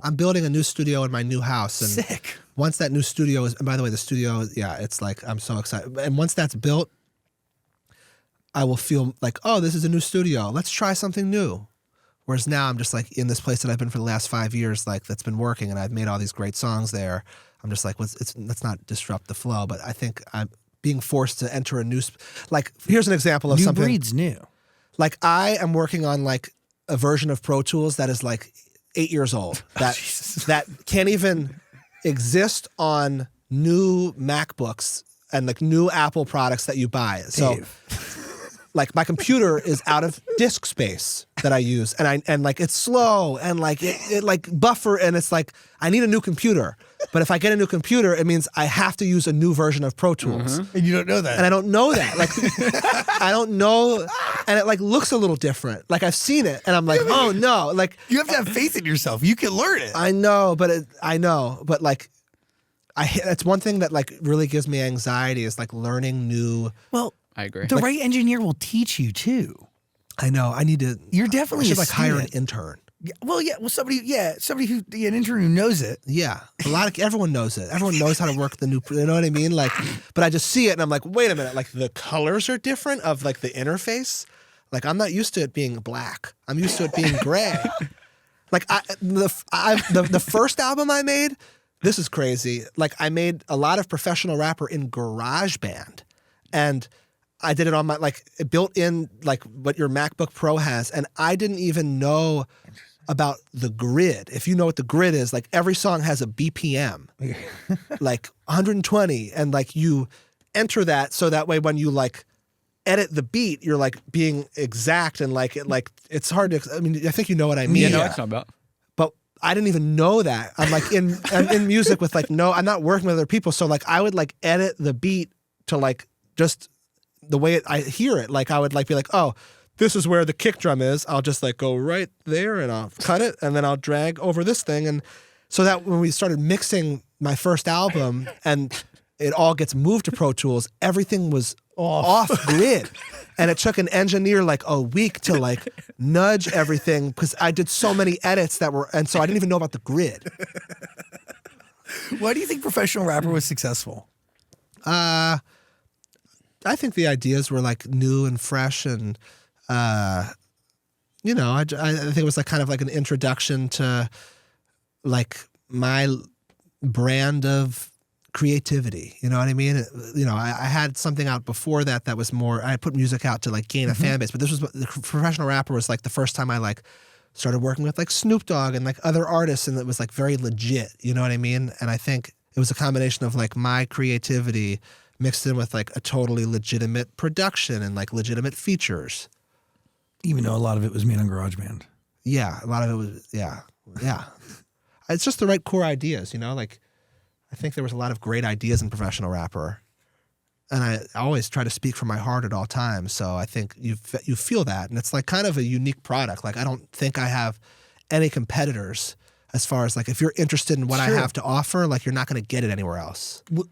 I'm building a new studio in my new house. And Sick. once that new studio is, and by the way, the studio, it's like, I'm so excited. And once that's built, I will feel like, oh, this is a new studio. Let's try something new. Whereas now I'm just like in this place that I've been for the last 5 years, like that's been working, and I've made all these great songs there. I'm just like, let's not disrupt the flow. But I think I'm being forced to enter a new, like, here's an example of something. New breed's new. Like I am working on like a version of Pro Tools that is like 8 years old, that can't even exist on new MacBooks and like new Apple products that you buy. So like my computer is out of disk space that I use, and like it's slow and like it like buffer, and it's like I need a new computer. But if I get a new computer, it means I have to use a new version of Pro Tools. And you don't know that. And I don't know that. Like I don't know, and it like looks a little different. Like I've seen it, and I'm like, oh no, like you have to have faith in yourself. You can learn it. I know, but like that's one thing that like really gives me anxiety is like learning new. Well, I agree. The right engineer will teach you too. I know. I need to. You're definitely I should a like hire an student. intern. Well, somebody who an intern who knows it. Yeah, everyone knows it. Everyone knows how to work the new. You know what I mean? Like, but I just see it and I'm like, wait a minute. Like the colors are different of like the interface. Like I'm not used to it being black. I'm used to it being gray. Like the first album I made. This is crazy. Like I made a lot of professional rapper in GarageBand, and I did it on my like built in like what your MacBook Pro has, and I didn't even know about the grid. If you know what the grid is, like every song has a BPM, like 120, and like you enter that so that way when you like edit the beat, you're like being exact and like it's hard to. I mean, I think you know what I mean. Yeah, no, it's not about. But I didn't even know that. I'm like I'm in music with like I'm not working with other people, so like I would like edit the beat to like just the way I hear it. Like I would like be like, oh, this is where the kick drum is. I'll just like go right there and I'll cut it and then I'll drag over this thing. And so that when we started mixing my first album and it all gets moved to Pro Tools, everything was off grid. And it took an engineer like a week to like nudge everything because I did so many edits and so I didn't even know about the grid. Why do you think Professional Rapper was successful? I think the ideas were like new and fresh, and I think it was like kind of like an introduction to like my brand of creativity. You know what I mean? I had something out before that was more. I put music out to like gain a fan base, but this was the Professional Rapper was like the first time I like started working with like Snoop Dogg and like other artists, and it was like very legit. You know what I mean? And I think it was a combination of like my creativity mixed in with like a totally legitimate production and like legitimate features. Even though a lot of it was made on GarageBand. Yeah, a lot of it was, yeah. It's just the right core ideas, like I think there was a lot of great ideas in Professional Rapper. And I always try to speak from my heart at all times. So I think you feel that. And it's like kind of a unique product. Like I don't think I have any competitors as far as like if you're interested in what I have to offer, like you're not going to get it anywhere else. When